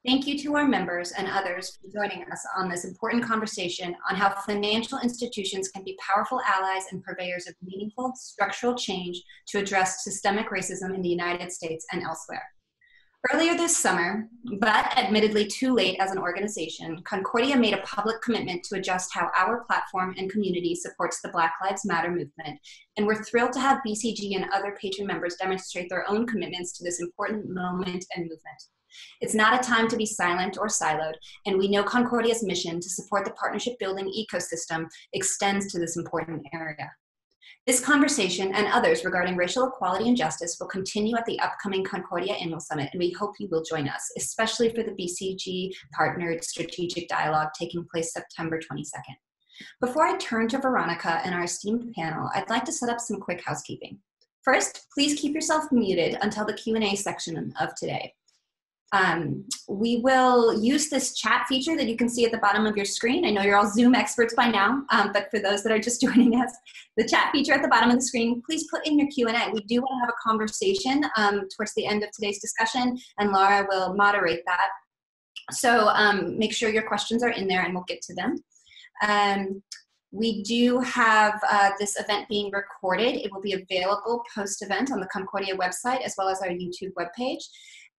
Thank you to our members and others for joining us on this important conversation on how financial institutions can be powerful allies and purveyors of meaningful structural change to address systemic racism in the United States and elsewhere. Earlier this summer, but admittedly too late as an organization, Concordia made a public commitment to adjust how our platform and community supports the Black Lives Matter movement, and we're thrilled to have BCG and other patron members demonstrate their own commitments to this important moment and movement. It's not a time to be silent or siloed, and we know Concordia's mission to support the partnership building ecosystem extends to this important area. This conversation and others regarding racial equality and justice will continue at the upcoming Concordia Annual Summit, and we hope you will join us, especially for the BCG partnered strategic dialogue taking place September 22nd. Before I turn to Veronica and our esteemed panel, I'd like to set up some quick housekeeping. First, please keep yourself muted until the Q&A section of today. We will use this chat feature that you can see at the bottom of your screen. I know you're all Zoom experts by now, but for those that are just joining us, the chat feature at the bottom of the screen, please put in your Q&A. We do want to have a conversation towards the end of today's discussion, and Laura will moderate that. So make sure your questions are in there and we'll get to them. We do have this event being recorded. It will be available post-event on the Concordia website as well as our YouTube webpage.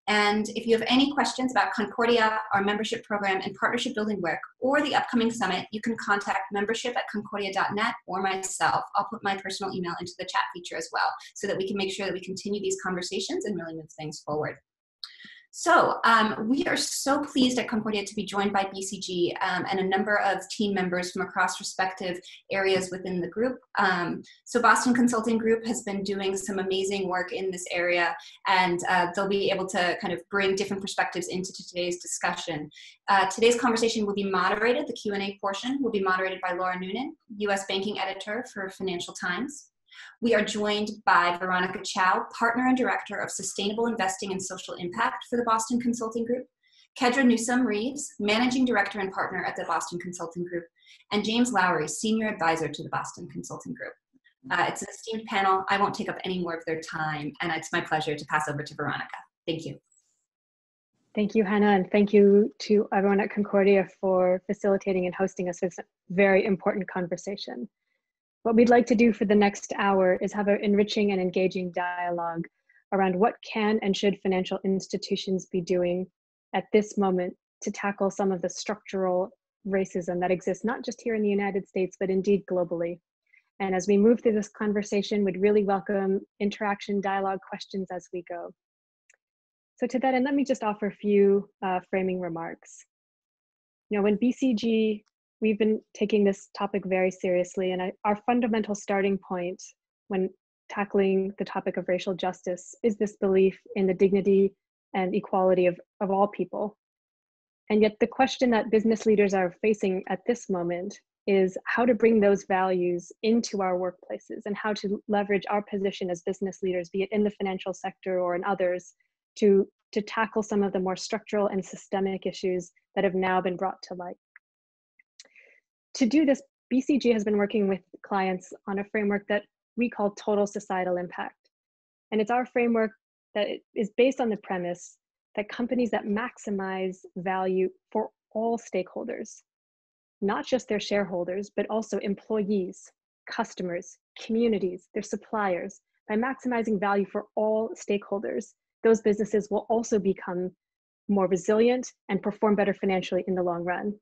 And if you have any questions about Concordia, our membership program, and partnership building work, or the upcoming summit, you can contact membership@concordia.net or myself. I'll put my personal email into the chat feature as well, so that we can make sure that we continue these conversations and really move things forward. So we are so pleased at Concordia to be joined by BCG and a number of team members from across respective areas within the group. So Boston Consulting Group has been doing some amazing work in this area, and they'll be able to kind of bring different perspectives into today's discussion. Today's conversation will be moderated. The Q&A portion will be moderated by Laura Noonan, U.S. Banking Editor for Financial Times. We are joined by Veronica Chow, Partner and Director of Sustainable Investing and Social Impact for the Boston Consulting Group, Kedra Newsome-Reeves, Managing Director and Partner at the Boston Consulting Group, and James Lowry, Senior Advisor to the Boston Consulting Group. It's an esteemed panel. I won't take up any more of their time, and it's my pleasure to pass over to Veronica. Thank you. Thank you, Hannah, and thank you to everyone at Concordia for facilitating and hosting us this very important conversation. What we'd like to do for the next hour is have an enriching and engaging dialogue around what can and should financial institutions be doing at this moment to tackle some of the structural racism that exists not just here in the United States, but indeed globally. And as we move through this conversation, we'd really welcome interaction, dialogue, questions as we go. So to that end, let me just offer a few framing remarks. You know, when BCG, we've been taking this topic very seriously, and our fundamental starting point when tackling the topic of racial justice is this belief in the dignity and equality of all people. And yet the question that business leaders are facing at this moment is how to bring those values into our workplaces and how to leverage our position as business leaders, be it in the financial sector or in others, to tackle some of the more structural and systemic issues that have now been brought to light. To do this, BCG has been working with clients on a framework that we call total societal impact. And it's our framework that is based on the premise that companies that maximize value for all stakeholders, not just their shareholders, but also employees, customers, communities, their suppliers, by maximizing value for all stakeholders, those businesses will also become more resilient and perform better financially in the long run.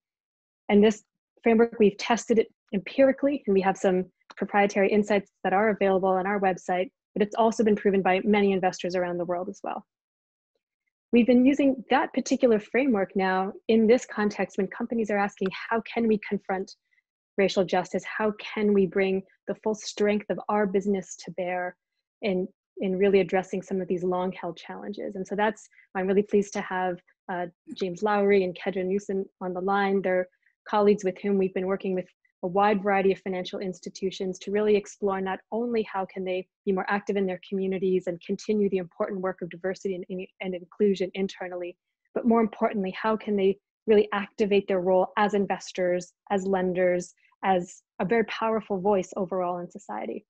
And this framework, we've tested it empirically, and we have some proprietary insights that are available on our website, but it's also been proven by many investors around the world as well. We've been using that particular framework now in this context when companies are asking, how can we confront racial justice? How can we bring the full strength of our business to bear in really addressing some of these long-held challenges? And so that's, I'm really pleased to have James Lowry and Kedra Newsome on the line. They're colleagues with whom we've been working with a wide variety of financial institutions to really explore not only how can they be more active in their communities and continue the important work of diversity and inclusion internally, but more importantly, how can they really activate their role as investors, as lenders, as a very powerful voice overall in society.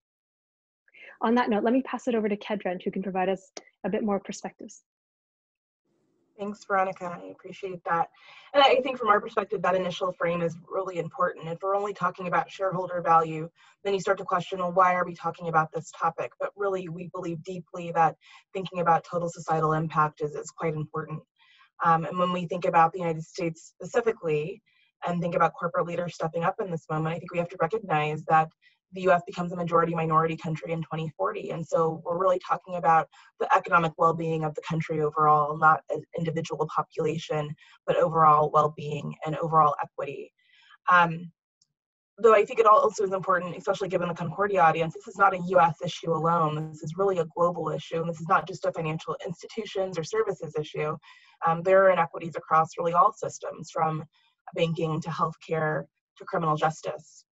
On that note, let me pass it over to Kedra, who can provide us a bit more perspectives. Thanks, Veronica. I appreciate that. And I think from our perspective, that initial frame is really important. If we're only talking about shareholder value, then you start to question, well, why are we talking about this topic? But really, we believe deeply that thinking about total societal impact is quite important. And when we think about the United States specifically and think about corporate leaders stepping up in this moment, I think we have to recognize that the US becomes a majority minority country in 2040. And so we're really talking about the economic well-being of the country overall, not an individual population, but overall well-being and overall equity. Though I think it also is important, especially given the Concordia audience, this is not a US issue alone. This is really a global issue. And this is not just a financial institutions or services issue. There are inequities across really all systems, from banking to healthcare to criminal justice.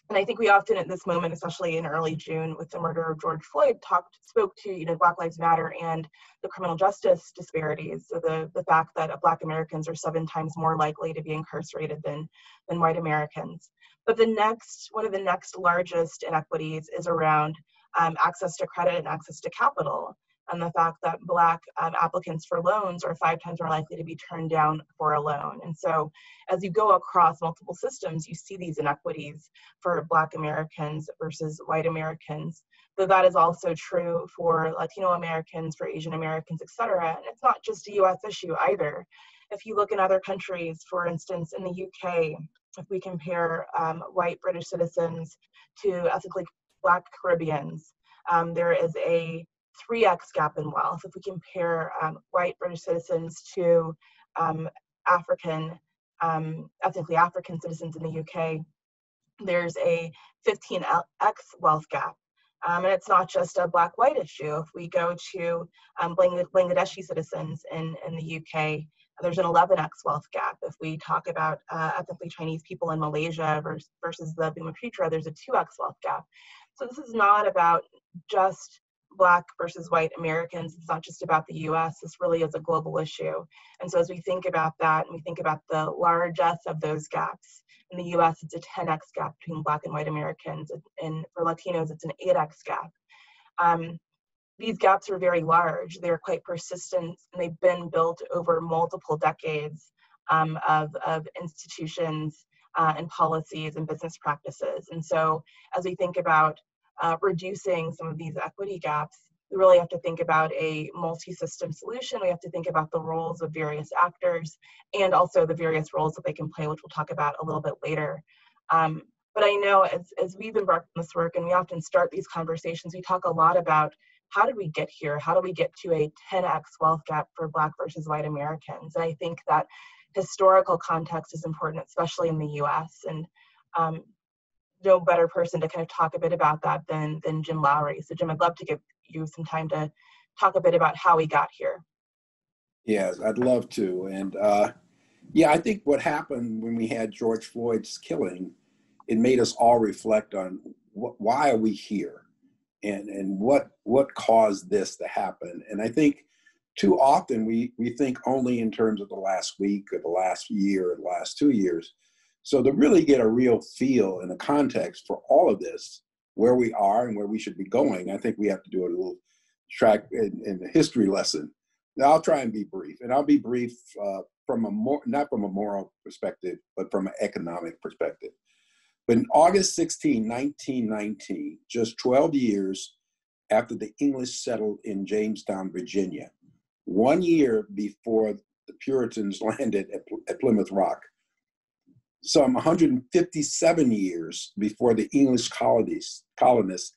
And I think we often at this moment, especially in early June with the murder of George Floyd, spoke to Black Lives Matter and the criminal justice disparities. So the fact that Black Americans are 7 times more likely to be incarcerated than white Americans. But one of the next largest inequities is around access to credit and access to capital, and the fact that Black applicants for loans are 5 times more likely to be turned down for a loan. And so as you go across multiple systems, you see these inequities for Black Americans versus white Americans. Though that is also true for Latino Americans, for Asian Americans, et cetera. And it's not just a US issue either. If you look in other countries, for instance, in the UK, if we compare white British citizens to ethnically Black Caribbeans, there is a 3x gap in wealth. If we compare white British citizens to ethnically African citizens in the UK, there's a 15x wealth gap. And it's not just a Black-white issue. If we go to Bangladeshi citizens in the UK, there's an 11x wealth gap. If we talk about ethnically Chinese people in Malaysia versus the Bhumiputera, there's a 2x wealth gap. So this is not about just Black versus white Americans. It's not just about the US. This really is a global issue. And so as we think about that, and we think about the largesse of those gaps, in the US, it's a 10x gap between Black and white Americans. And for Latinos, it's an 8x gap. These gaps are very large. They're quite persistent, and they've been built over multiple decades of institutions and policies and business practices. And so as we think about reducing some of these equity gaps, we really have to think about a multi-system solution. We have to think about the roles of various actors and also the various roles that they can play, which we'll talk about a little bit later. But I know as we've embarked on this work, and we often start these conversations, we talk a lot about how did we get here? How do we get to a 10x wealth gap for Black versus white Americans? And I think that historical context is important, especially in the US. And no better person to kind of talk a bit about that than Jim Lowry. So Jim, I'd love to give you some time to talk a bit about how we got here. Yes, I'd love to. And yeah, I think what happened when we had George Floyd's killing, it made us all reflect on why are we here? And what caused this to happen? And I think too often we think only in terms of the last week or the last year or the last 2 years. So to really get a real feel and a context for all of this, where we are and where we should be going, I think we have to do a little track in the history lesson. Now, I'll try and be brief, and I'll be brief not from a moral perspective, but from an economic perspective. But in August 16, 1919, just 12 years after the English settled in Jamestown, Virginia, 1 year before the Puritans landed at Plymouth Rock, some 157 years before the English colonists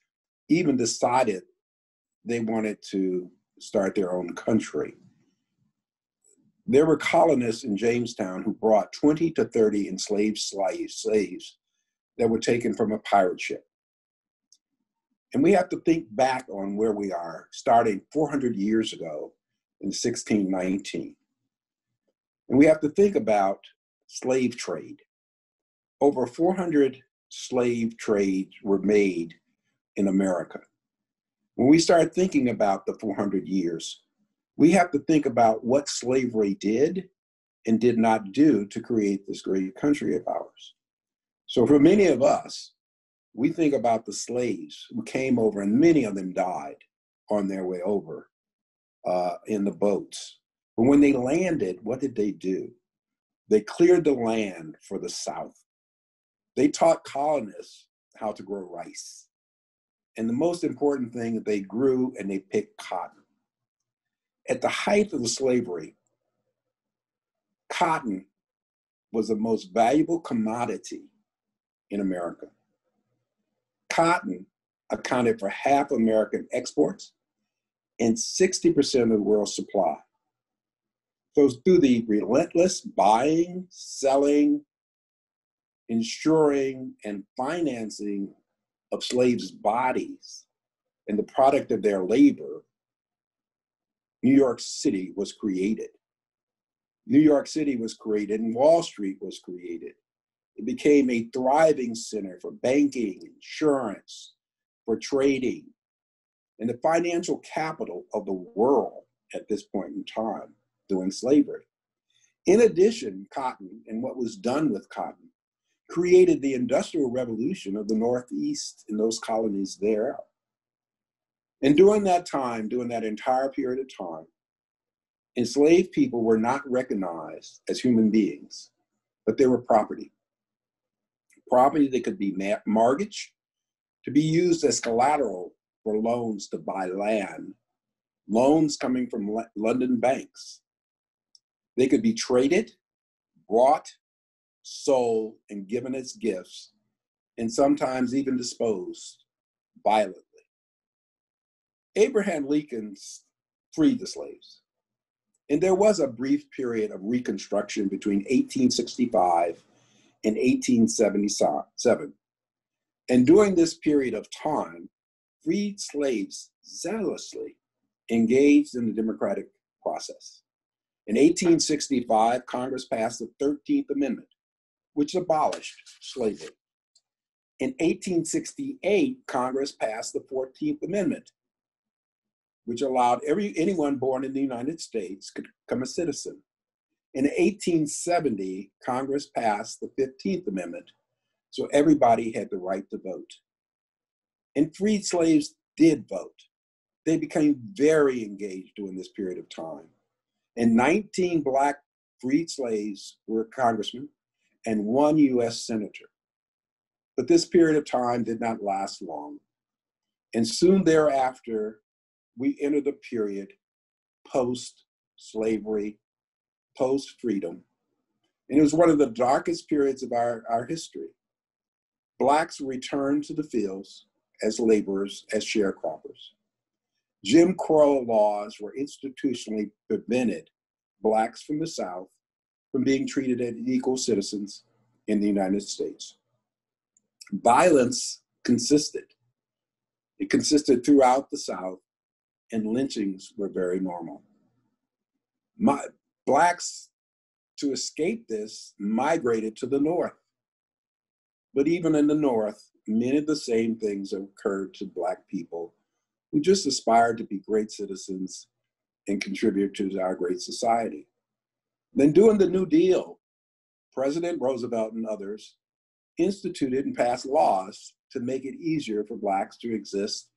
even decided they wanted to start their own country. There were colonists in Jamestown who brought 20 to 30 enslaved slaves that were taken from a pirate ship. And we have to think back on where we are, starting 400 years ago in 1619. And we have to think about slave trade. Over 400 slave trades were made in America. When we start thinking about the 400 years, we have to think about what slavery did and did not do to create this great country of ours. So for many of us, we think about the slaves who came over, and many of them died on their way over in the boats. But when they landed, what did they do? They cleared the land for the South. They taught colonists how to grow rice. And the most important thing, they grew and they picked cotton. At the height of the slavery, cotton was the most valuable commodity in America. Cotton accounted for half American exports and 60% of the world's supply. So through the relentless buying, selling, insuring, and financing of slaves' bodies and the product of their labor, New York City was created. New York City was created and Wall Street was created. It became a thriving center for banking, insurance, for trading, and the financial capital of the world at this point in time during slavery. In addition, cotton and what was done with cotton created the Industrial Revolution of the Northeast in those colonies there. And during that time, during that entire period of time, enslaved people were not recognized as human beings, but they were property. Property that could be mortgaged, to be used as collateral for loans to buy land, loans coming from London banks. They could be traded, bought, sold, and given as gifts, and sometimes even disposed violently. Abraham Lincoln freed the slaves. And there was a brief period of Reconstruction between 1865 and 1877. And during this period of time, freed slaves zealously engaged in the democratic process. In 1865, Congress passed the 13th Amendment, which abolished slavery. In 1868, Congress passed the 14th Amendment, which allowed anyone born in the United States could become a citizen. In 1870, Congress passed the 15th Amendment, so everybody had the right to vote. And freed slaves did vote. They became very engaged during this period of time. And 19 Black freed slaves were congressmen and 1 US senator. But this period of time did not last long. And soon thereafter, we entered the period post-slavery, post-freedom. And it was one of the darkest periods of our history. Blacks returned to the fields as laborers, as sharecroppers. Jim Crow laws were institutionally prevented Blacks from the South from being treated as equal citizens in the United States. Violence consisted. It consisted throughout the South, and lynchings were very normal. Blacks, to escape this, migrated to the North. But even in the North, many of the same things occurred to Black people who just aspired to be great citizens and contribute to our great society. Then during the New Deal, President Roosevelt and others instituted and passed laws to make it easier for Blacks to exist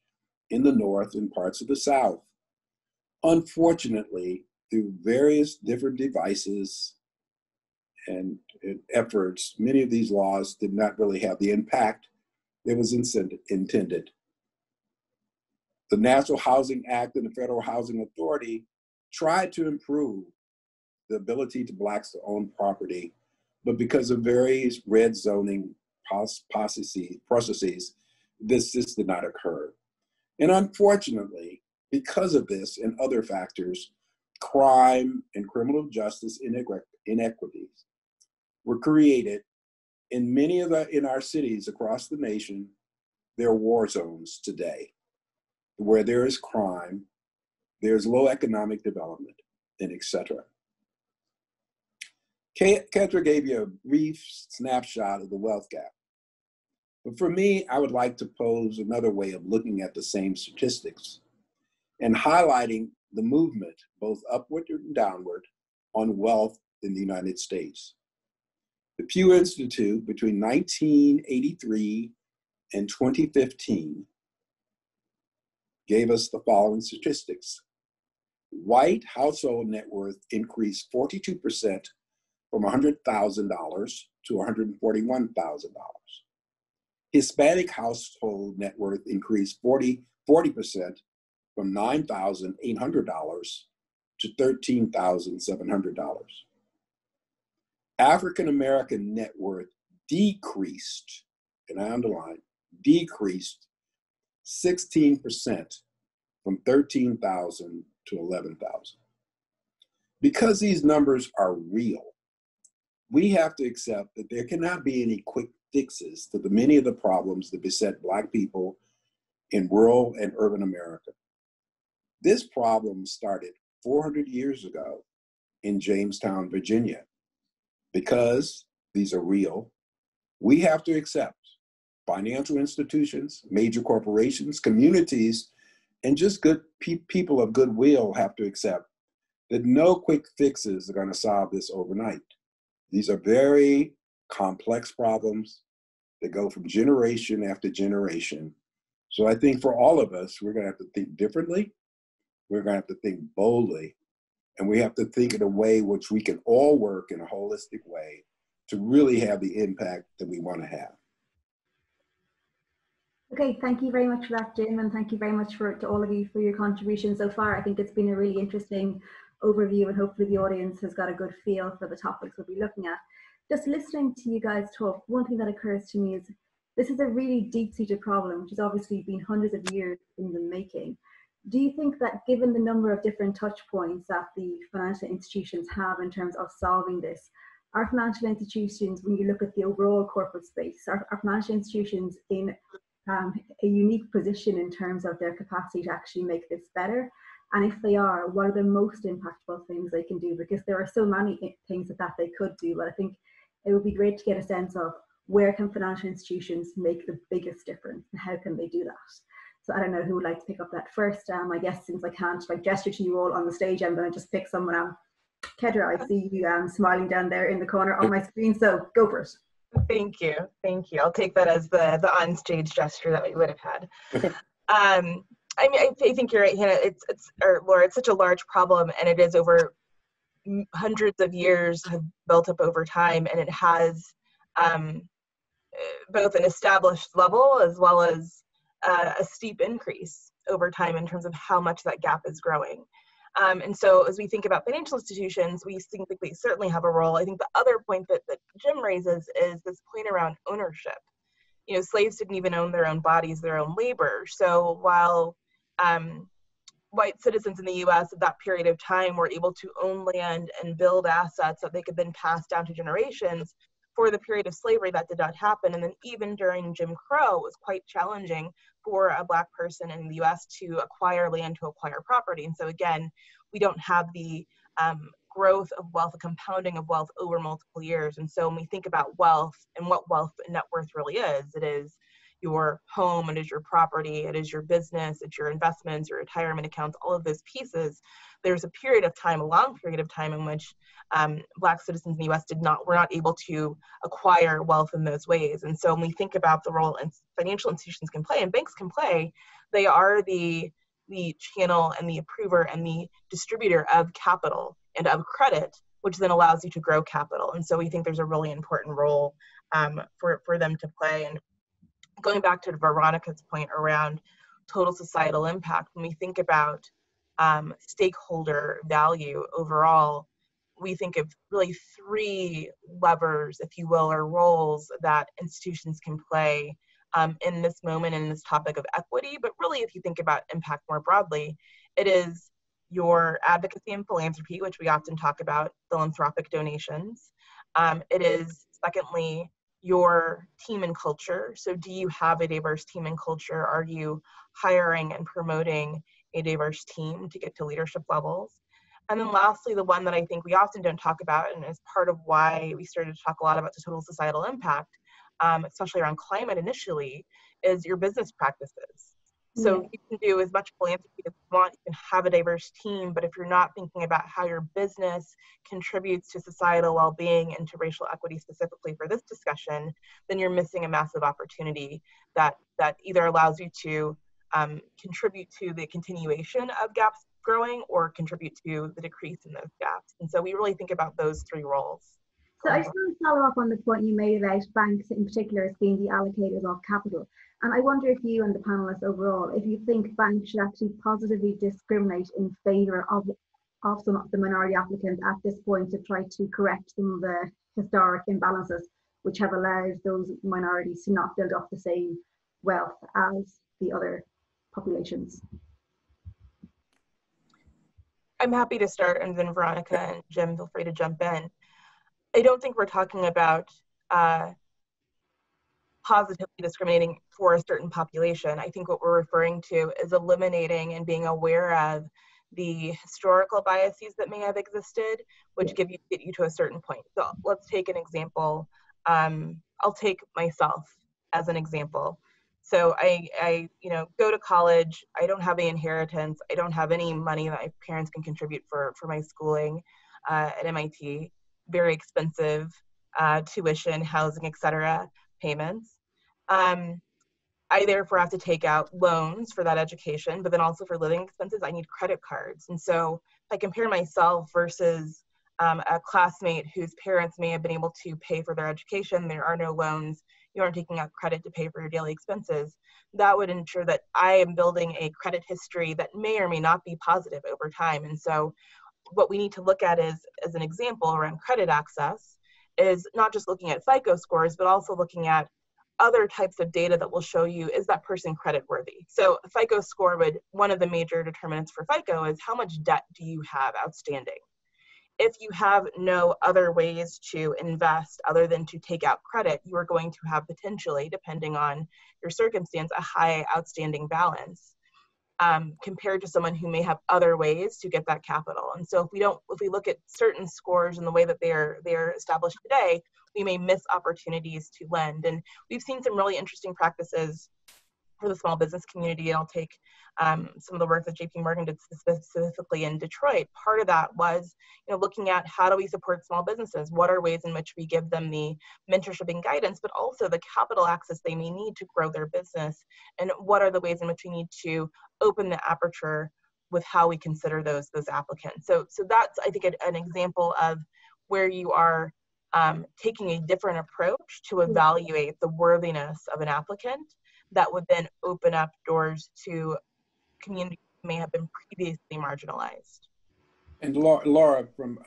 in the North and parts of the South. Unfortunately, through various different devices and efforts, many of these laws did not really have the impact that was intended. The National Housing Act and the Federal Housing Authority tried to improve the ability to Blacks to own property, but because of various red zoning processes, this did not occur. And unfortunately, because of this and other factors, crime and criminal justice inequities were created in many of in our cities across the nation. There are war zones today where there is crime, there's low economic development, and etc. Kendra gave you a brief snapshot of the wealth gap. But for me, I would like to pose another way of looking at the same statistics and highlighting the movement, both upward and downward, on wealth in the United States. The Pew Institute between 1983 and 2015 gave us the following statistics. White household net worth increased 42% from $100,000 to $141,000. Hispanic household net worth increased 40% from $9,800 to $13,700. African American net worth decreased, and I underline, decreased 16% from 13,000 to 11,000. Because these numbers are real, we have to accept that there cannot be any quick fixes to the many of the problems that beset Black people in rural and urban America. This problem started 400 years ago in Jamestown, Virginia. Because these are real, we have to accept financial institutions, major corporations, communities, and just good people of goodwill have to accept that no quick fixes are going to solve this overnight. These are very complex problems that go from generation after generation. So I think for all of us, we're going to have to think differently. We're going to have to think boldly. And we have to think in a way which we can all work in a holistic way to really have the impact that we want to have. Okay, thank you very much for that, Jim, and thank you very much to all of you for your contributions so far. I think it's been a really interesting overview, and hopefully the audience has got a good feel for the topics we'll be looking at. Just listening to you guys talk, one thing that occurs to me is this is a really deep-seated problem, which has obviously been hundreds of years in the making. Do you think that given the number of different touch points that the financial institutions have in terms of solving this, are financial institutions, when you look at the overall corporate space, are financial institutions in a unique position in terms of their capacity to actually make this better? And if they are, what are the most impactful things they can do? Because there are so many things that they could do, but I think it would be great to get a sense of where can financial institutions make the biggest difference and how can they do that? So I don't know who would like to pick up that first. I guess since I can't gesture to you all on the stage, I'm going to just pick someone out. Kedra, I see you smiling down there in the corner on my screen, so go for it. Thank you. I'll take that as the on-stage gesture that we would have had. I mean, I think you're right, Hannah. Laura, it's such a large problem, and it is over hundreds of years have built up over time, and it has both an established level as well as a steep increase over time in terms of how much that gap is growing. And so as we think about financial institutions, we think that they certainly have a role. I think the other point that Jim raises is this point around ownership. You know, slaves didn't even own their own bodies, their own labor. So while white citizens in the US at that period of time were able to own land and build assets that they could then pass down to generations, for the period of slavery, that did not happen. And then even during Jim Crow, it was quite challenging for a Black person in the US to acquire land, to acquire property. And so again, we don't have the growth of wealth, the compounding of wealth over multiple years. And so when we think about wealth and what wealth and net worth really is, it is your home, it is your property, it is your business, it's your investments, your retirement accounts, all of those pieces. There's a period of time, a long period of time in which Black citizens in the US were not able to acquire wealth in those ways. And so when we think about the role financial institutions can play and banks can play, they are the channel and the approver and the distributor of capital and of credit, which then allows you to grow capital. And so we think there's a really important role for them to play. And going back to Veronica's point around total societal impact, when we think about stakeholder value overall, we think of really three levers, if you will, or roles that institutions can play in this moment, in this topic of equity. But really, if you think about impact more broadly, it is your advocacy and philanthropy, which we often talk about, philanthropic donations. It is, secondly, your team and culture. So do you have a diverse team and culture? Are you hiring and promoting a diverse team to get to leadership levels? And then lastly, the one that I think we often don't talk about, and is part of why we started to talk a lot about the total societal impact, especially around climate initially, is your business practices. So you can do as much philanthropy as you want, you can have a diverse team, but if you're not thinking about how your business contributes to societal well-being and to racial equity specifically for this discussion, then you're missing a massive opportunity that either allows you to contribute to the continuation of gaps growing or contribute to the decrease in those gaps. And so we really think about those three roles. So I just want to follow up on the point you made about banks in particular as being the allocators of capital. And I wonder if you and the panelists overall, if you think banks should actually positively discriminate in favour of some of the minority applicants at this point to try to correct some of the historic imbalances which have allowed those minorities to not build up the same wealth as the other populations. I'm happy to start, and then Veronica and Jim, feel free to jump in. I don't think we're talking about positively discriminating for a certain population. I think what we're referring to is eliminating and being aware of the historical biases that may have existed, which get you to a certain point. So let's take an example. I'll take myself as an example. So I go to college. I don't have any inheritance. I don't have any money that my parents can contribute for my schooling at MIT. Very expensive tuition, housing, etc. payments. I therefore have to take out loans for that education, but then also for living expenses, I need credit cards. And so if I compare myself versus a classmate whose parents may have been able to pay for their education, there are no loans, you aren't taking out credit to pay for your daily expenses, that would ensure that I am building a credit history that may or may not be positive over time. And so what we need to look at is, as an example around credit access, is not just looking at FICO scores, but also looking at other types of data that will show you, is that person credit worthy? So a FICO score one of the major determinants for FICO is how much debt do you have outstanding? If you have no other ways to invest other than to take out credit, you are going to have potentially, depending on your circumstance, a high outstanding balance compared to someone who may have other ways to get that capital. And so if we look at certain scores and the way that they're established today, we may miss opportunities to lend. And we've seen some really interesting practices for the small business community. And I'll take some of the work that JP Morgan did specifically in Detroit. Part of that was, looking at how do we support small businesses? What are ways in which we give them the mentorship and guidance, but also the capital access they may need to grow their business? And what are the ways in which we need to open the aperture with how we consider those applicants? So that's, I think, an example of where you are taking a different approach to evaluate the worthiness of an applicant that would then open up doors to communities that may have been previously marginalized. And Laura, from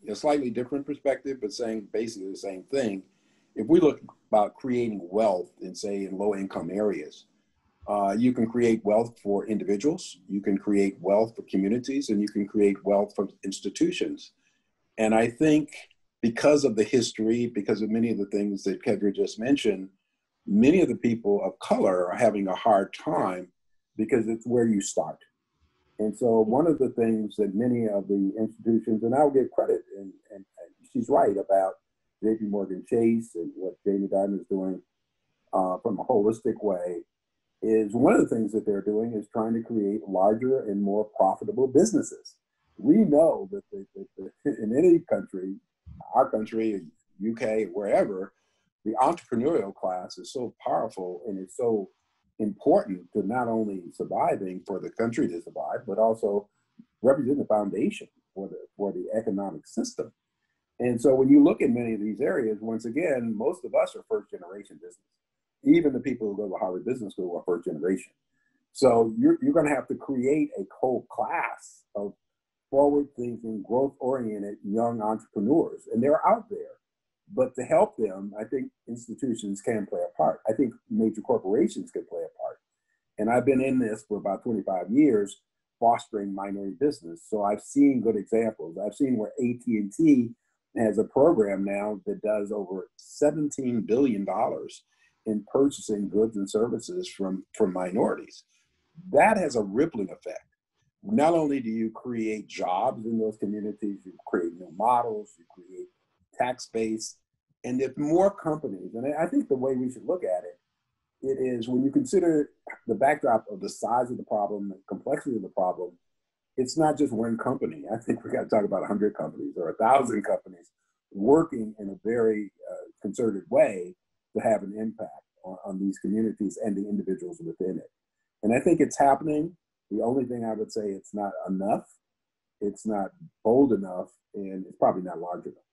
a slightly different perspective, but saying basically the same thing, if we look about creating wealth in, say, in low-income areas, you can create wealth for individuals, you can create wealth for communities, and you can create wealth for institutions. And I think because of the history, because of many of the things that Kedra just mentioned, many of the people of color are having a hard time because it's where you start. And so one of the things that many of the institutions, and I'll give credit, and she's right about JP Morgan Chase and what Jamie Dimon is doing from a holistic way, is one of the things that they're doing is trying to create larger and more profitable businesses. We know that in any country, our country, UK, wherever, the entrepreneurial class is so powerful and it's so important to not only surviving for the country to survive, but also represent the foundation for the economic system. And so when you look at many of these areas, once again, most of us are first generation business. Even the people who go to Harvard Business School are first generation. So you're going to have to create a whole class of forward-thinking, growth-oriented young entrepreneurs, and they're out there. But to help them, I think institutions can play a part. I think major corporations can play a part. And I've been in this for about 25 years, fostering minority business. So I've seen good examples. I've seen where AT&T has a program now that does over $17 billion in purchasing goods and services from minorities. That has a rippling effect. Not only do you create jobs in those communities, you create new models, you create tax base, and if more companies, and I think the way we should look at it is when you consider the backdrop of the size of the problem, the complexity of the problem, it's not just one company. I think we got to talk about 100 companies or 1,000 companies working in a very concerted way to have an impact on these communities and the individuals within it. And I think it's happening. The only thing I would say, it's not enough, it's not bold enough, and it's probably not large enough.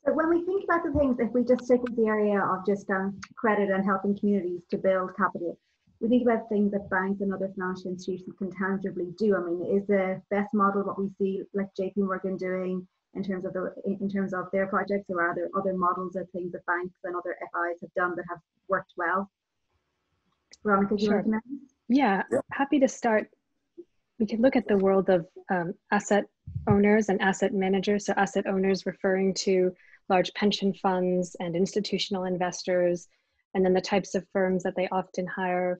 So when we think about the things, if we just stick with the area of just credit and helping communities to build capital, we think about things that banks and other financial institutions can tangibly do. I mean, is the best model what we see like JP Morgan doing in terms of their projects, or are there other models of things that banks and other FIs have done that have worked well? Veronica, do you want to comment? Yeah, happy to start. We could look at the world of asset owners and asset managers. So asset owners referring to large pension funds and institutional investors, and then the types of firms that they often hire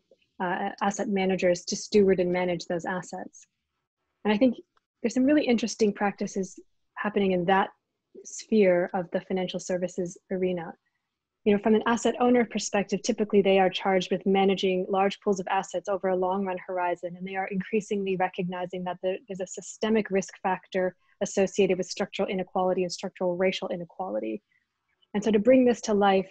asset managers to steward and manage those assets. And I think there's some really interesting practices happening in that sphere of the financial services arena. You know, from an asset owner perspective, typically they are charged with managing large pools of assets over a long run horizon, and they are increasingly recognizing that there's a systemic risk factor associated with structural inequality and structural racial inequality. And so to bring this to life,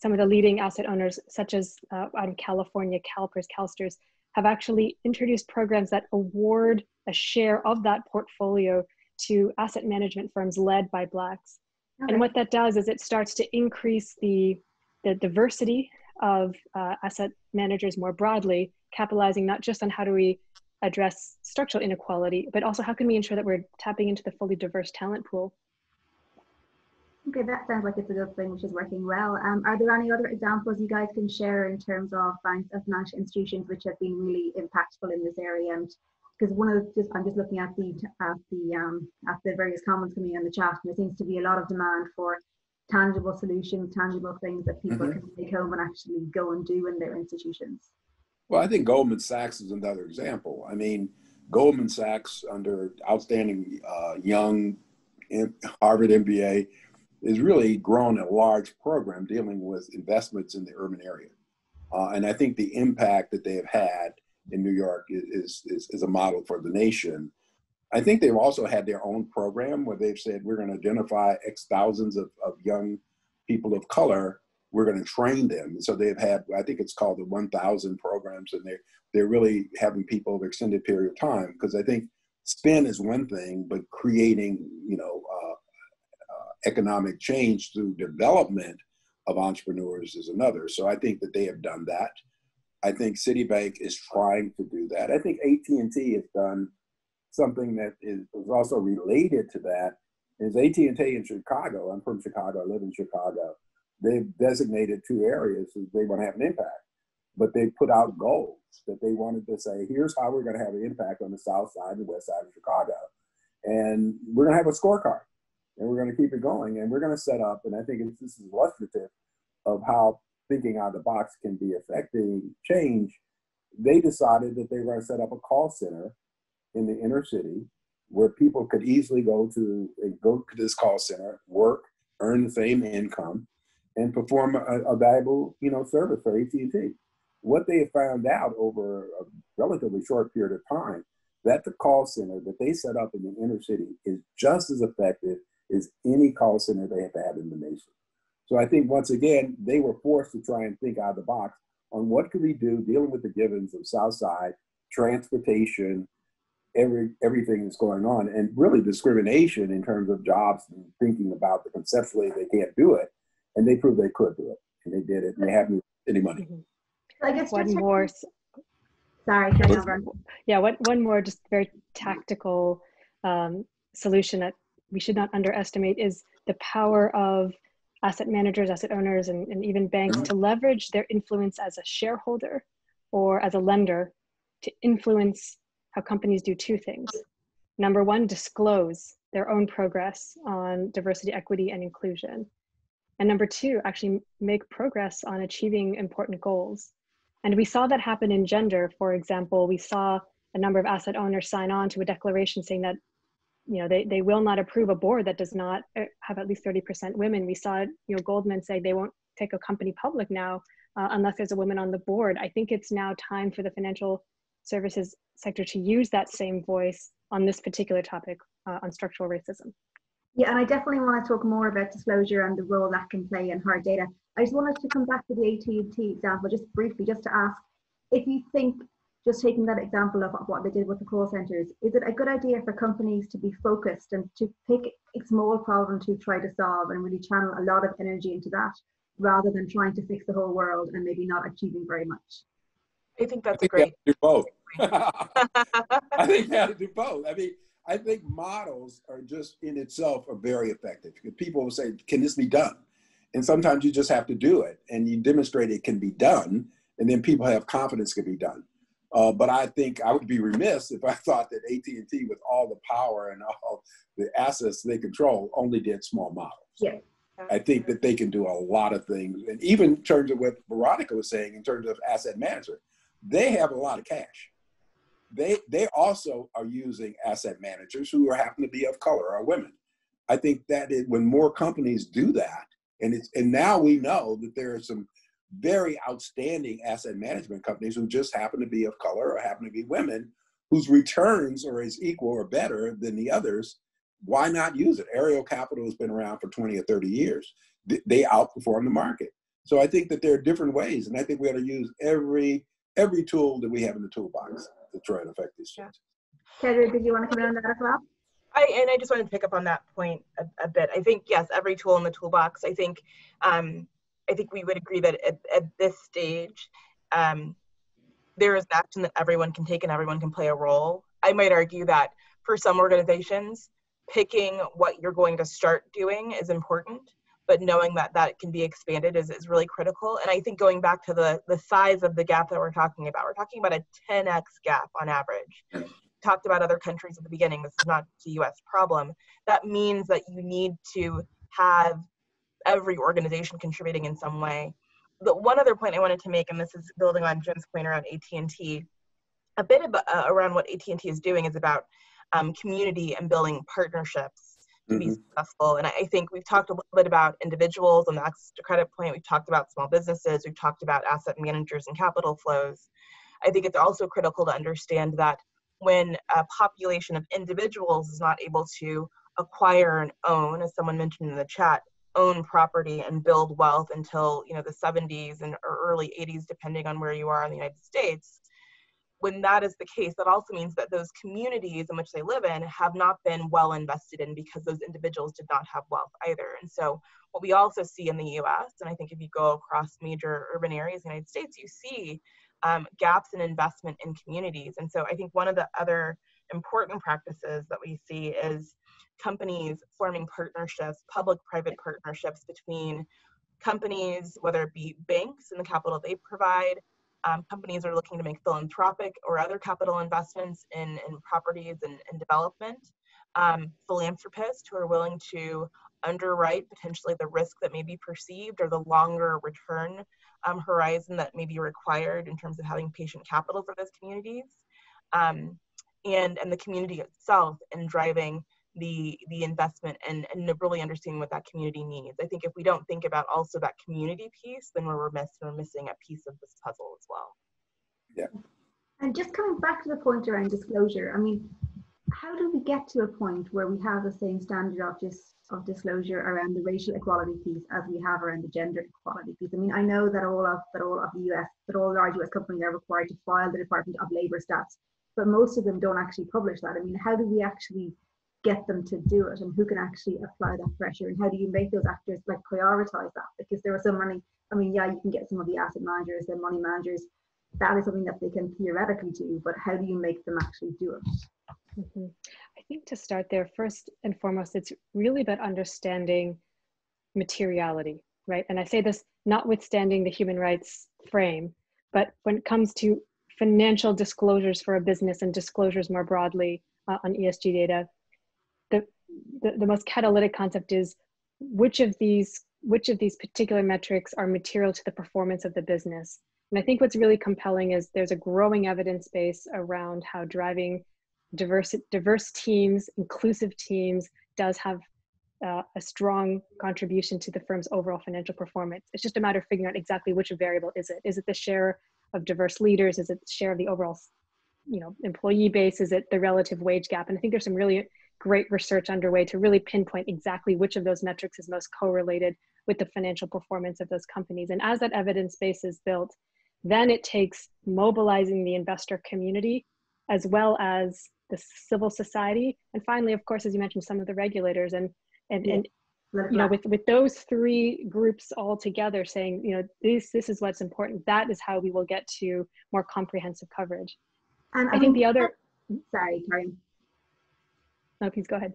some of the leading asset owners, such as out of California, CalPERS, CalSTRS, have actually introduced programs that award a share of that portfolio to asset management firms led by Blacks. Okay. And what that does is it starts to increase the diversity of asset managers more broadly, capitalizing not just on how do we address structural inequality, but also how can we ensure that we're tapping into the fully diverse talent pool. Okay, that sounds like it's a good thing, which is working well. Are there any other examples you guys can share in terms of banks and financial institutions which have been really impactful in this area? And because I'm just looking at the various comments coming in the chat, and there seems to be a lot of demand for tangible solutions, tangible things that people can take home and actually go and do in their institutions. Well, I think Goldman Sachs is another example. I mean, Goldman Sachs, under outstanding young Harvard MBA, is really grown a large program dealing with investments in the urban area. And I think the impact that they have had in New York is a model for the nation. I think they've also had their own program where they've said, we're going to identify X thousands of young people of color, we're going to train them. And so they've had, I think it's called the 1,000 programs, and they're really having people over an extended period of time, because I think spin is one thing, but creating, economic change through development of entrepreneurs is another. So I think that they have done that. I think Citibank is trying to do that. I think AT&T has done something that is also related to that. Is AT&T in Chicago. I'm from Chicago, I live in Chicago. They've designated 2 areas that they want to have an impact, but they put out goals that they wanted to say, here's how we're going to have an impact on the south side and west side of Chicago. And we're going to have a scorecard. And we're going to keep it going, and we're going to set up, and I think this is illustrative of how thinking out of the box can be affecting change. They decided that they were going to set up a call center in the inner city where people could easily go to this call center, work, earn the same income, and perform a valuable, service for AT&T. What they have found out over a relatively short period of time, that the call center that they set up in the inner city is just as effective as any call center they have had in the nation. So I think, once again, they were forced to try and think out of the box on what could we do dealing with the givens of Southside, transportation, everything that's going on, and really discrimination in terms of jobs, and thinking about the conceptually they can't do it. And they proved they could do it, and they did it, and they haven't any money. I guess one more. Sorry, one more just very tactical solution that we should not underestimate is the power of asset managers, asset owners, and even banks to leverage their influence as a shareholder or as a lender to influence how companies do 2 things. Number 1, disclose their own progress on diversity, equity, and inclusion. And number 2, actually make progress on achieving important goals. And we saw that happen in gender. For example, we saw a number of asset owners sign on to a declaration saying that they will not approve a board that does not have at least 30% women. We saw, Goldman say they won't take a company public now unless there's a woman on the board. I think it's now time for the financial services sector to use that same voice on this particular topic on structural racism. Yeah, and I definitely want to talk more about disclosure and the role that can play in hard data. I just wanted to come back to the AT&T example just briefly, just to ask if you think, just taking that example of what they did with the call centers, is it a good idea for companies to be focused and to pick a small problem to try to solve and really channel a lot of energy into that rather than trying to fix the whole world and maybe not achieving very much? I think that's I think a great. do both. I think they have to do both. I mean, I think models are just in itself are very effective. People will say, can this be done? And sometimes you just have to do it and you demonstrate it can be done, and then people have confidence it can be done. But I think I would be remiss if I thought that AT&T, with all the power and all the assets they control, only did small models. Yeah. I think that they can do a lot of things. And even in terms of what Veronica was saying, in terms of asset management, they have a lot of cash. They also are using asset managers who happen to be of color or women. I think that when more companies do that, and now we know that there are some very outstanding asset management companies who just happen to be of color or happen to be women, whose returns are as equal or better than the others. Why not use it? Ariel Capital has been around for 20 or 30 years. They outperform the market. So I think that there are different ways, and I think we ought to use every tool that we have in the toolbox to try and affect these changes. Kedra, did you want to come in on that as well? I just wanted to pick up on that point a bit. I think, yes, every tool in the toolbox. I think we would agree that at this stage, there is action that everyone can take and everyone can play a role. I might argue that for some organizations, picking what you're going to start doing is important, but knowing that that can be expanded is really critical. And I think going back to the size of the gap that we're talking about a 10x gap on average. Talked about other countries at the beginning. This is not a US problem. That means that you need to have every organization contributing in some way. But one other point I wanted to make, and this is building on Jim's point around AT&T, a bit around what AT&T is doing is about community and building partnerships to be successful. And I think we've talked a little bit about individuals on the access to credit point. We've talked about small businesses. We've talked about asset managers and capital flows. I think it's also critical to understand that when a population of individuals is not able to acquire and own, as someone mentioned in the chat, own property and build wealth until the 70s or early 80s, depending on where you are in the United States. When that is the case, that also means that those communities in which they live in have not been well invested in because those individuals did not have wealth either. And so what we also see in the US, and I think if you go across major urban areas in the United States, you see gaps in investment in communities. And so I think one of the other important practices that we see is companies forming partnerships, public-private partnerships between companies, whether it be banks and the capital they provide. Companies are looking to make philanthropic or other capital investments in properties and development. Philanthropists who are willing to underwrite potentially the risk that may be perceived or the longer return horizon that may be required in terms of having patient capital for those communities. And the community itself and driving the investment and really understanding what that community needs. I think if we don't think about also that community piece, then we're missing a piece of this puzzle as well. Yeah. And just coming back to the point around disclosure, I mean, how do we get to a point where we have the same standard of disclosure around the racial equality piece as we have around the gender equality piece? I mean, I know that all large US companies are required to file the Department of Labor stats, but most of them don't actually publish that. I mean, how do we actually get them to do it, and who can actually apply that pressure, and how do you make those actors like prioritize that? Because there are so many, I mean, yeah, you can get some of the asset managers and money managers, that is something that they can theoretically do, but how do you make them actually do it? I think to start there, first and foremost, it's really about understanding materiality, right? And I say this notwithstanding the human rights frame, but when it comes to financial disclosures for a business and disclosures more broadly on ESG data, the most catalytic concept is which of these particular metrics are material to the performance of the business. And I think what's really compelling is there's a growing evidence base around how driving diverse teams, inclusive teams does have a strong contribution to the firm's overall financial performance. It's just a matter of figuring out exactly which variable is it. Is it the share of diverse leaders? Is it the share of the overall employee base? Is it the relative wage gap? And I think there's some really great research underway to really pinpoint exactly which of those metrics is most correlated with the financial performance of those companies. And as that evidence base is built, Then it takes mobilizing the investor community as well as the civil society. And finally, of course, as you mentioned, some of the regulators and you know, with those three groups all together saying, you know, this is what's important, that is how we will get to more comprehensive coverage. And I think the other, sorry, Karen. No, please go ahead.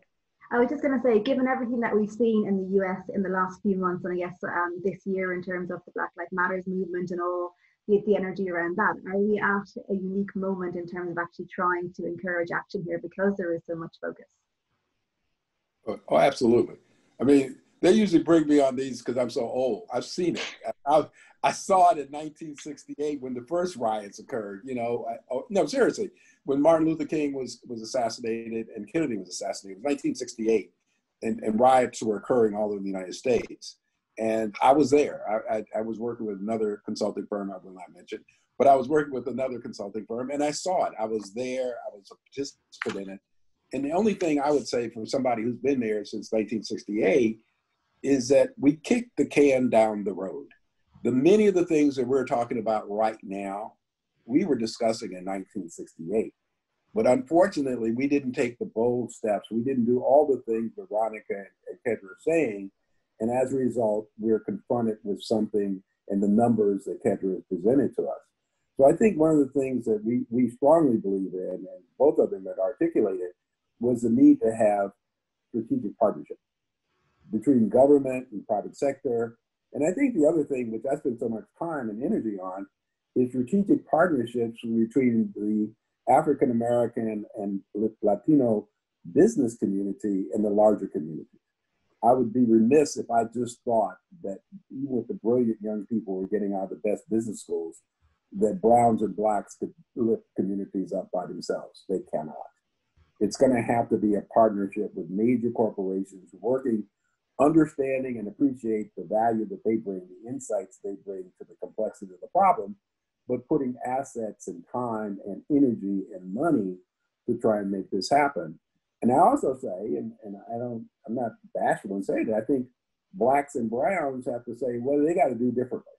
I was just going to say, given everything that we've seen in the US in the last few months, and I guess this year in terms of the Black Lives Matters movement and all the energy around that, are we at a unique moment in terms of actually trying to encourage action here because there is so much focus? Oh, absolutely. I mean, they usually bring me on these because I'm so old. I've seen it. I saw it in 1968 when the first riots occurred. You know, no, seriously, when Martin Luther King was assassinated and Kennedy was assassinated, it was 1968, and riots were occurring all over the United States. And I was there. I was working with another consulting firm I will not mention, but I was working with another consulting firm, and I saw it. I was there. I was a participant in it. And the only thing I would say from somebody who's been there since 1968 is that we kicked the can down the road. Many of the things that we're talking about right now, we were discussing in 1968. But unfortunately, we didn't take the bold steps. We didn't do all the things Veronica and Kedra are saying. And as a result, we're confronted with something in the numbers that Kedra has presented to us. So I think one of the things that we strongly believe in, and both of them had articulated, was the need to have strategic partnership between government and private sector. And I think the other thing, which I spend so much time and energy on, is strategic partnerships between the African American and Latino business community and the larger community. I would be remiss if I just thought that even with the brilliant young people who are getting out of the best business schools, that browns and blacks could lift communities up by themselves. They cannot. It's going to have to be a partnership with major corporations working, understanding and appreciate the value that they bring, the insights they bring to the complexity of the problem, but putting assets and time and energy and money to try and make this happen. And I also say, and I'm not bashful in saying that, I think blacks and browns have to say, well, they got to do differently.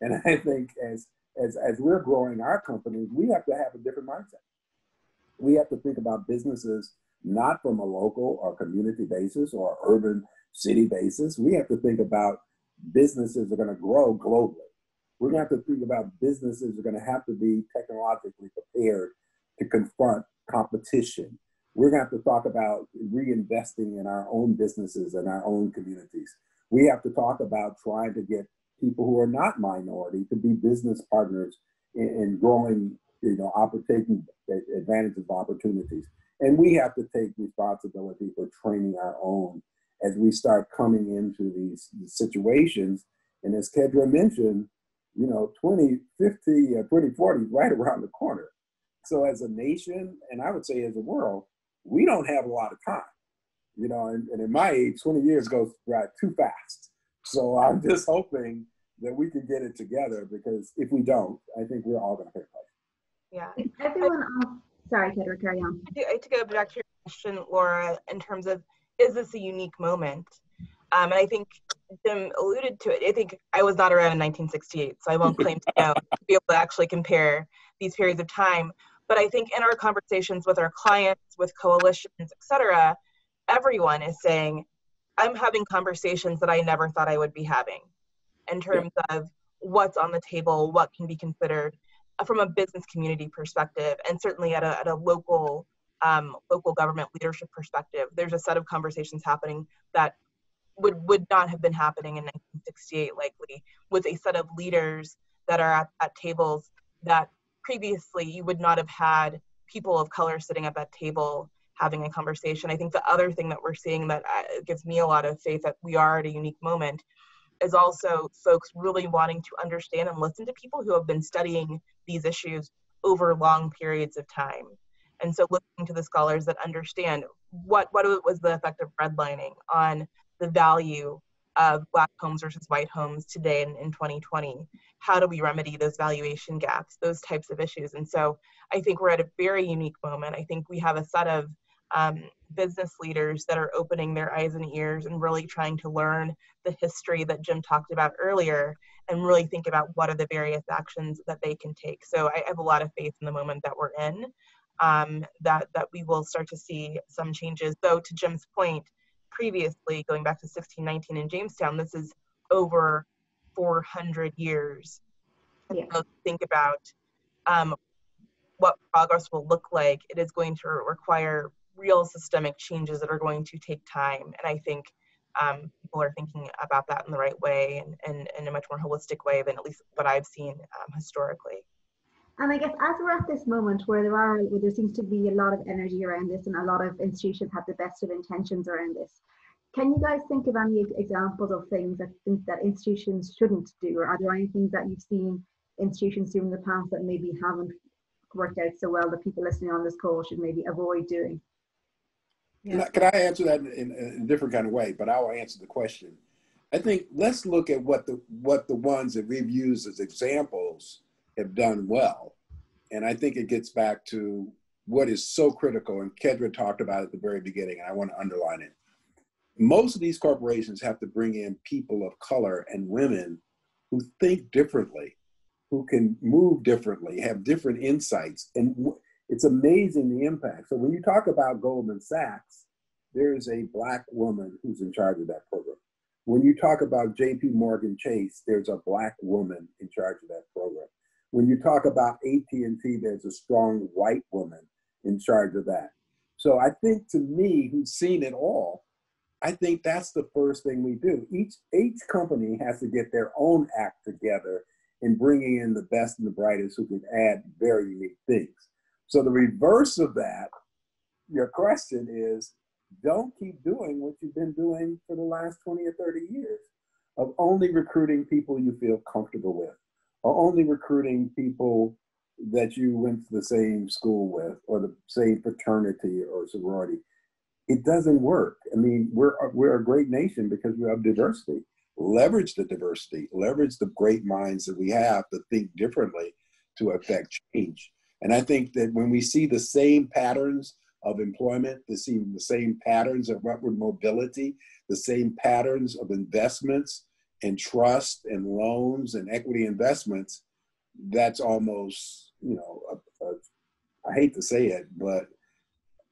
And I think as we're growing our companies, we have to have a different mindset. We have to think about businesses not from a local or community basis or urban city basis. We have to think about businesses that are going to grow globally. We're going to have to think about businesses that are going to have to be technologically prepared to confront competition. We're going to have to talk about reinvesting in our own businesses and our own communities. We have to talk about trying to get people who are not minority to be business partners in growing, taking advantage of opportunities. And we have to take responsibility for training our own as we start coming into these situations. And as Kedra mentioned, 2050, 2040 is right around the corner. So as a nation, and I would say as a world, we don't have a lot of time, and in my age, 20 years goes right too fast. So I'm just hoping that we can get it together, because if we don't, I think we're all going to pay price. Yeah. Sorry, Kedra, carry on. To go back to your question, Laura, in terms of, is this a unique moment? And I think Jim alluded to it. I think I was not around in 1968, so I won't claim to be able to actually compare these periods of time. But I think in our conversations with our clients, with coalitions, et cetera, everyone is saying, I'm having conversations that I never thought I would be having in terms of what's on the table, what can be considered from a business community perspective, and certainly at a local government leadership perspective. There's a set of conversations happening that would not have been happening in 1968, likely, with a set of leaders that are at tables that previously you would not have had people of color sitting at that table having a conversation. I think the other thing that we're seeing that gives me a lot of faith that we are at a unique moment is also folks really wanting to understand and listen to people who have been studying these issues over long periods of time. And so looking to the scholars that understand what was the effect of redlining on the value of Black homes versus white homes today in 2020. How do we remedy those valuation gaps, those types of issues? And so I think we're at a very unique moment. I think we have a set of business leaders that are opening their eyes and ears and really trying to learn the history that Jim talked about earlier and really think about what are the various actions that they can take. So I have a lot of faith in the moment that we're in, that we will start to see some changes. Though to Jim's point, previously, going back to 1619 in Jamestown, this is over 400 years. Yeah. So think about what progress will look like. It is going to require real systemic changes that are going to take time. And I think people are thinking about that in the right way and in a much more holistic way than at least what I've seen historically. And I guess as we're at this moment where there seems to be a lot of energy around this and a lot of institutions have the best of intentions around this, can you guys think of any examples of things that institutions shouldn't do? Or are there any things that you've seen institutions do in the past that maybe haven't worked out so well that people listening on this call should maybe avoid doing? Yeah. Can I answer that in a different kind of way? But I will answer the question. I think let's look at what the ones that we've used as examples have done well. And I think it gets back to what is so critical, and Kedra talked about it at the very beginning, and I want to underline it. Most of these corporations have to bring in people of color and women who think differently, who can move differently, have different insights. And it's amazing the impact. So when you talk about Goldman Sachs, there is a Black woman who's in charge of that program. When you talk about JP Morgan Chase, there's a Black woman in charge of that program. When you talk about AT&T, there's a strong white woman in charge of that. So I think, to me, who's seen it all, I think that's the first thing we do. Each company has to get their own act together in bringing in the best and the brightest who can add very unique things. So the reverse of that, your question is, don't keep doing what you've been doing for the last 20 or 30 years of only recruiting people you feel comfortable with, or only recruiting people that you went to the same school with, or the same fraternity or sorority. It doesn't work. I mean, we're a great nation because we have diversity. Leverage the diversity, leverage the great minds that we have to think differently to affect change. And I think that when we see the same patterns of employment, the same patterns of upward mobility, the same patterns of investments and trust and loans and equity investments, that's almost, I hate to say it, but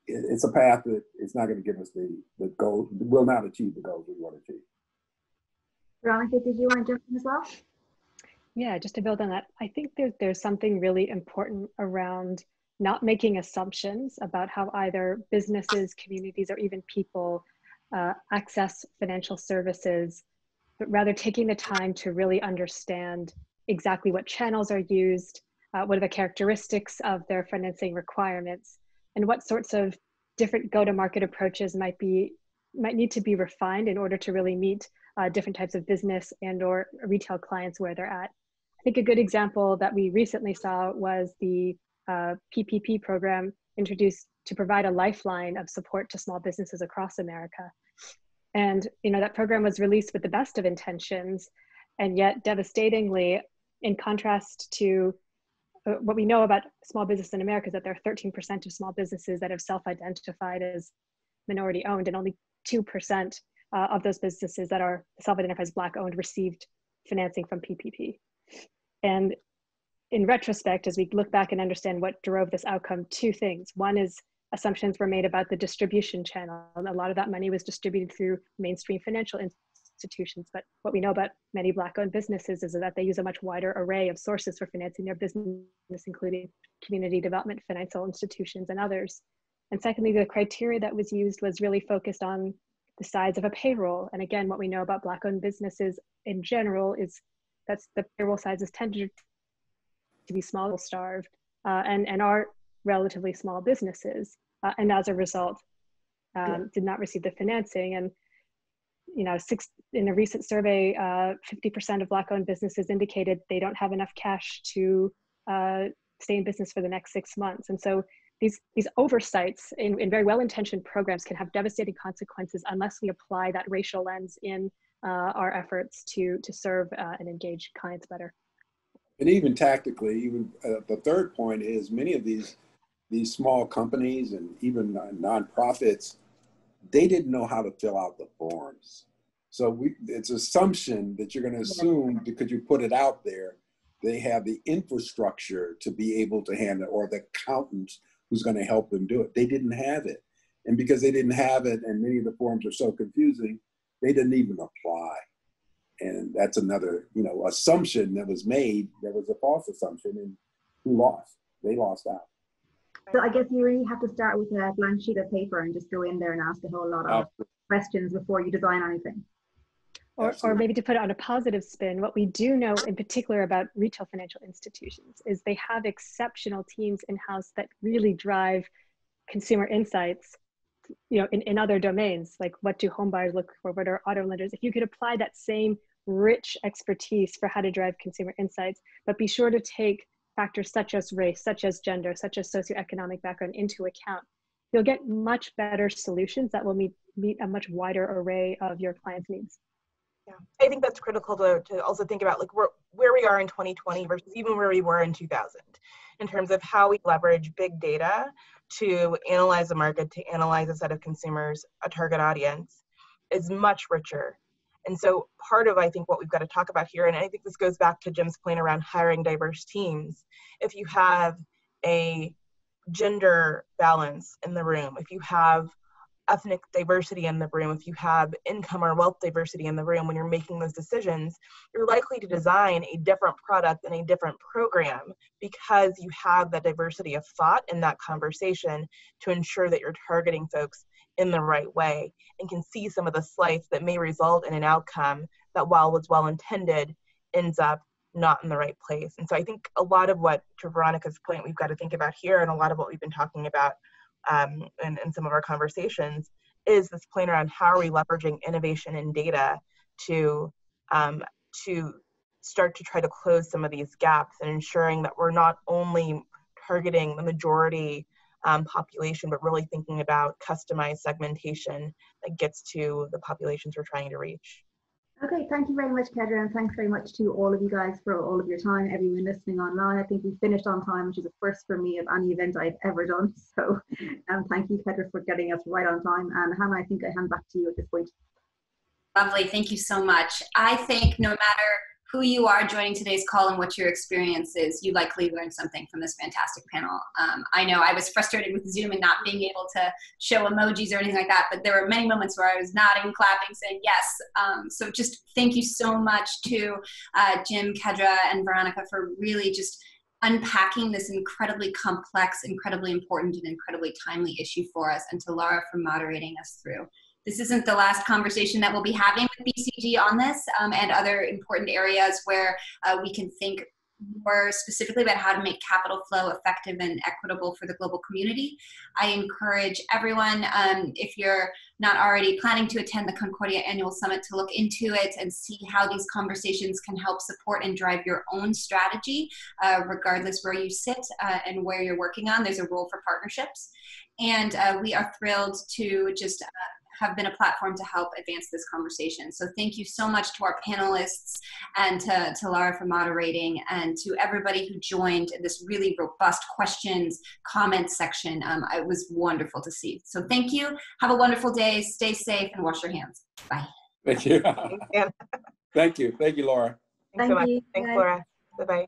it's a path that it's not going to give us the goal, will not achieve the goals we want to achieve. Veronica, did you want to jump in as well? Yeah, just to build on that, I think there's something really important around not making assumptions about how either businesses, communities, or even people access financial services, but rather taking the time to really understand exactly what channels are used, what are the characteristics of their financing requirements, and what sorts of different go-to-market approaches might need to be refined in order to really meet different types of business and or retail clients where they're at. I think a good example that we recently saw was the PPP program introduced to provide a lifeline of support to small businesses across America. And that program was released with the best of intentions, and yet devastatingly, in contrast to what we know about small business in America, is that there are 13% of small businesses that have self-identified as minority owned, and only 2% of those businesses that are self-identified as Black owned received financing from PPP. And in retrospect, as we look back and understand what drove this outcome, two things. One is assumptions were made about the distribution channel. A lot of that money was distributed through mainstream financial institutions. But what we know about many Black-owned businesses is that they use a much wider array of sources for financing their business, including community development financial institutions and others. And secondly, the criteria that was used was really focused on the size of a payroll. And again, what we know about Black-owned businesses in general is that the payroll sizes tend to be small, starved, and are relatively small businesses. And as a result, did not receive the financing. And in a recent survey, 50% of Black-owned businesses indicated they don't have enough cash to stay in business for the next 6 months. And so these oversights in very well-intentioned programs can have devastating consequences unless we apply that racial lens in our efforts to serve and engage clients better. And even tactically, the third point is many of these these small companies and even nonprofits, they didn't know how to fill out the forms. So it's assumption that you're going to assume because you put it out there, they have the infrastructure to be able to handle it, or the accountant who's going to help them do it. They didn't have it. And because they didn't have it, and many of the forms are so confusing, they didn't even apply. And that's another, assumption that was made that was a false assumption, and who lost? They lost out. So I guess you really have to start with a blank sheet of paper and just go in there and ask a whole lot of questions before you design anything. Or maybe to put it on a positive spin, what we do know in particular about retail financial institutions is they have exceptional teams in-house that really drive consumer insights, in other domains, like what do home buyers look for, what are auto lenders. If you could apply that same rich expertise for how to drive consumer insights, but be sure to take factors such as race, such as gender, such as socioeconomic background into account, you'll get much better solutions that will meet a much wider array of your clients' needs. Yeah, I think that's critical to also think about, like, where we are in 2020 versus even where we were in 2000, in terms of how we leverage big data to analyze the market, to analyze a set of consumers, a target audience, is much richer. And so part of, I think, what we've got to talk about here, and I think this goes back to Jim's point around hiring diverse teams, if you have a gender balance in the room, if you have ethnic diversity in the room, if you have income or wealth diversity in the room, when you're making those decisions, you're likely to design a different product and a different program because you have that diversity of thought in that conversation to ensure that you're targeting folks in the right way and can see some of the slights that may result in an outcome that, while was well intended, ends up not in the right place. And so I think a lot of what, to Veronica's point, we've got to think about here, and a lot of what we've been talking about in some of our conversations, is this point around how are we leveraging innovation and data to start to try to close some of these gaps, and ensuring that we're not only targeting the majority population, but really thinking about customized segmentation that gets to the populations we're trying to reach. Okay, thank you very much, Kedra, and thanks very much to all of you guys for all of your time, everyone listening online. I think we finished on time, which is a first for me of any event I've ever done. So thank you, Kedra, for getting us right on time. And Hannah, I think I hand back to you at this point. Lovely, thank you so much. I think no matter who you are joining today's call and what your experience is, you likely learned something from this fantastic panel. I know I was frustrated with Zoom and not being able to show emojis or anything like that, but there were many moments where I was nodding, clapping, saying yes. So just thank you so much to Jim, Kedra, and Veronica for really just unpacking this incredibly complex, incredibly important, and incredibly timely issue for us, and to Laura for moderating us through. This isn't the last conversation that we'll be having with BCG on this and other important areas where we can think more specifically about how to make capital flow effective and equitable for the global community. I encourage everyone, if you're not already planning to attend the Concordia Annual Summit, to look into it and see how these conversations can help support and drive your own strategy, regardless where you sit and where you're working on. There's a role for partnerships. And we are thrilled to just have been a platform to help advance this conversation. So thank you so much to our panelists and to Laura for moderating, and to everybody who joined this really robust questions, comments section. It was wonderful to see. So thank you. Have a wonderful day. Stay safe and wash your hands. Bye. Thank you. Thank you. Thank you, Laura. Thanks so much. Thanks, Laura. Bye-bye.